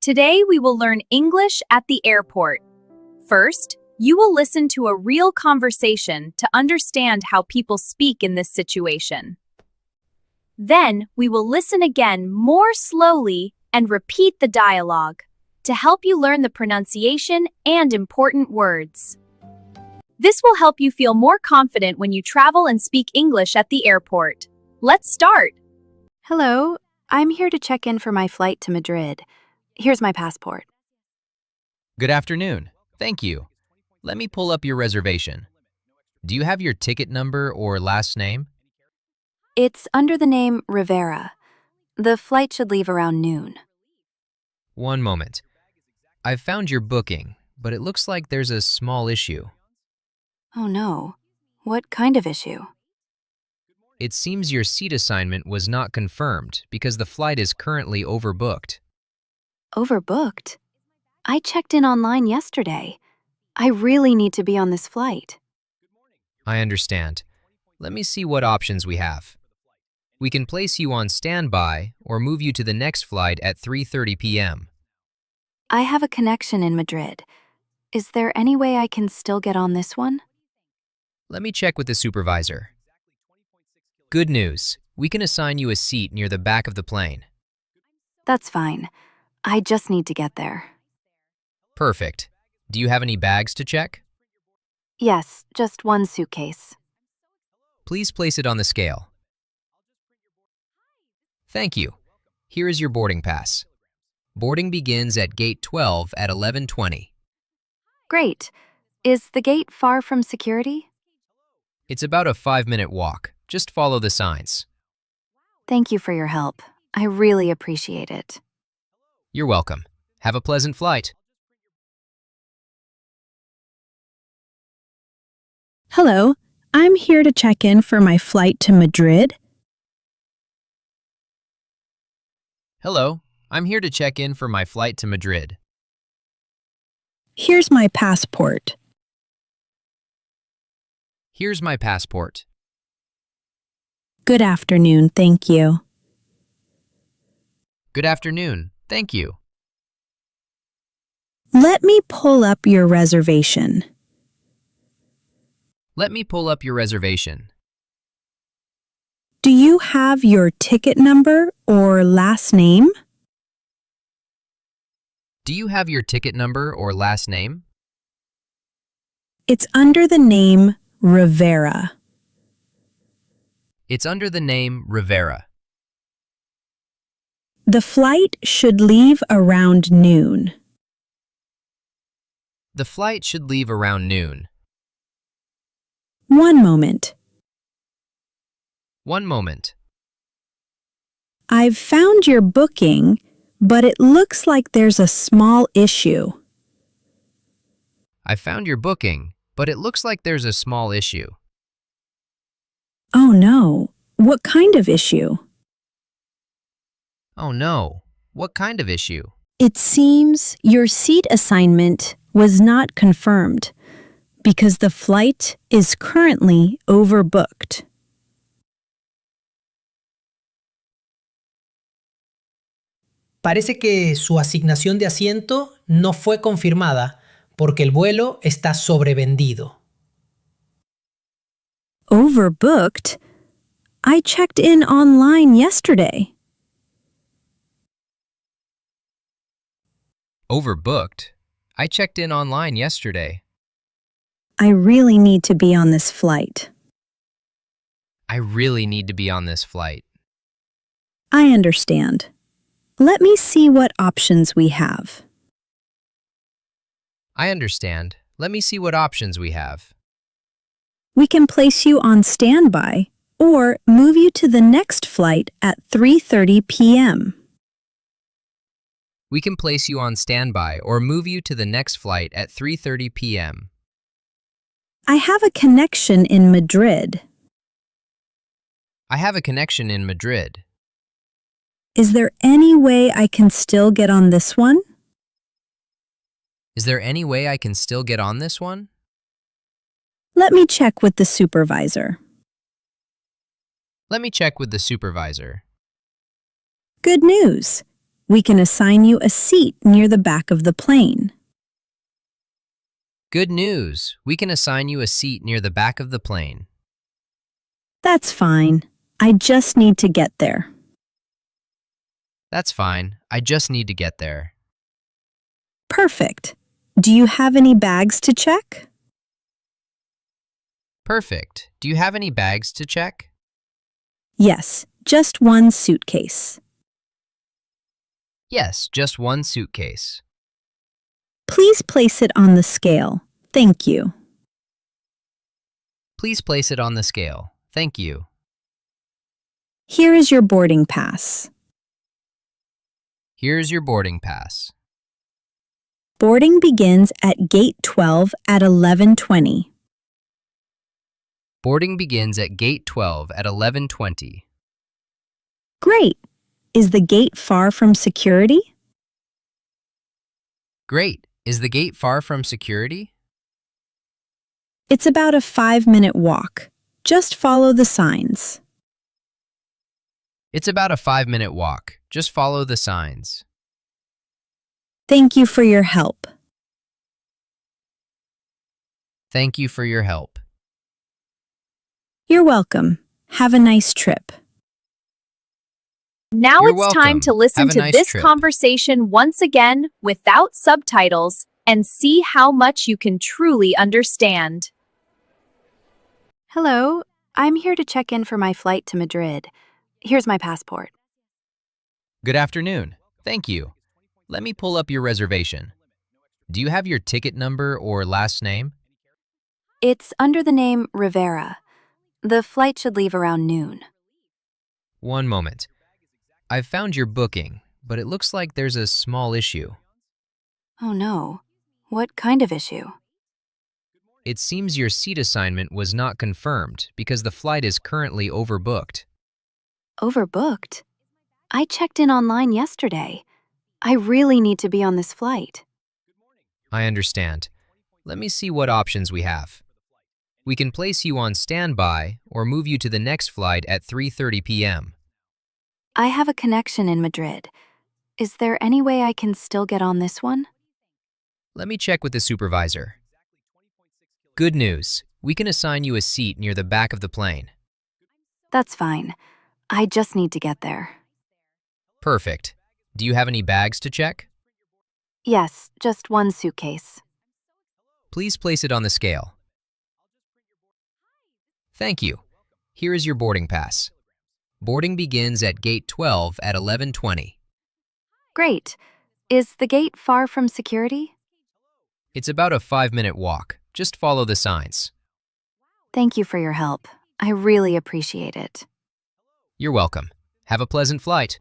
Today we will learn English at the airport. First, you will listen to a real conversation to understand how people speak in this situation. Then, we will listen again more slowly and repeat the dialogue to help you learn the pronunciation and important words. This will help you feel more confident when you travel and speak English at the airport. Let's start. Hello, I'm here to check in for my flight to Madrid. Here's my passport. Good afternoon. Thank you. Let me pull up your reservation. Do you have your ticket number or last name? It's under the name Rivera. The flight should leave around noon. One moment. I've found your booking, but it looks like there's a small issue. Oh no. What kind of issue? It seems your seat assignment was not confirmed because the flight is currently overbooked. Overbooked? I checked in online yesterday. I really need to be on this flight. I understand. Let me see what options we have. We can place you on standby or move you to the next flight at 3:30 p.m. I have a connection in Madrid. Is there any way I can still get on this one? Let me check with the supervisor. Good news. We can assign you a seat near the back of the plane. That's fine. I just need to get there. Perfect. Do you have any bags to check? Yes, just one suitcase. Please place it on the scale. Thank you. Here is your boarding pass. Boarding begins at gate 12 at 11:20. Great. Is the gate far from security? It's about a 5-minute walk. Just follow the signs. Thank you for your help. I really appreciate it. You're welcome. Have a pleasant flight. Hello, I'm here to check in for my flight to Madrid. Hello, I'm here to check in for my flight to Madrid. Here's my passport. Here's my passport. Good afternoon, thank you. Good afternoon. Thank you. Let me pull up your reservation. Let me pull up your reservation. Do you have your ticket number or last name? Do you have your ticket number or last name? It's under the name Rivera. It's under the name Rivera. The flight should leave around noon. The flight should leave around noon. One moment. One moment. I've found your booking, but it looks like there's a small issue. I found your booking, but it looks like there's a small issue. Oh no, what kind of issue? Oh no, what kind of issue? It seems your seat assignment was not confirmed because the flight is currently overbooked. Parece que su asignación de asiento no fue confirmada porque el vuelo está sobrevendido. Overbooked? I checked in online yesterday. Overbooked? I checked in online yesterday. I really need to be on this flight. I really need to be on this flight. I understand. Let me see what options we have. I understand. Let me see what options we have. We can place you on standby or move you to the next flight at 3:30 p.m. We can place you on standby or move you to the next flight at 3:30 p.m. I have a connection in Madrid. I have a connection in Madrid. Is there any way I can still get on this one? Is there any way I can still get on this one? Let me check with the supervisor. Let me check with the supervisor. Good news. We can assign you a seat near the back of the plane. Good news! We can assign you a seat near the back of the plane. That's fine. I just need to get there. That's fine. I just need to get there. Perfect. Do you have any bags to check? Perfect. Do you have any bags to check? Yes, just one suitcase. Yes, just one suitcase. Please place it on the scale. Thank you. Please place it on the scale. Thank you. Here is your boarding pass. Here's your boarding pass. Boarding begins at gate 12 at 11:20. Boarding begins at gate 12 at 11:20. Great. Is the gate far from security? Great. Is the gate far from security? It's about a 5-minute walk. Just follow the signs. It's about a 5-minute walk. Just follow the signs. Thank you for your help. Thank you for your help. You're welcome. Have a nice trip. Now You're it's time welcome. to listen Have a to nice this trip. conversation once again without subtitles and see how much you can truly understand. Hello, I'm here to check in for my flight to Madrid. Here's my passport. Good afternoon. Thank you. Let me pull up your reservation. Do you have your ticket number or last name? It's under the name Rivera. The flight should leave around noon. One moment. I've found your booking, but it looks like there's a small issue. Oh no. What kind of issue? It seems your seat assignment was not confirmed because the flight is currently overbooked. Overbooked? I checked in online yesterday. I really need to be on this flight. I understand. Let me see what options we have. We can place you on standby or move you to the next flight at 3:30 p.m. I have a connection in Madrid. Is there any way I can still get on this one? Let me check with the supervisor. Good news. We can assign you a seat near the back of the plane. That's fine. I just need to get there. Perfect. Do you have any bags to check? Yes, just one suitcase. Please place it on the scale. Thank you. Here is your boarding pass. Boarding begins at gate 12 at 11:20. Great. Is the gate far from security? It's about a 5-minute walk. Just follow the signs. Thank you for your help. I really appreciate it. You're welcome. Have a pleasant flight.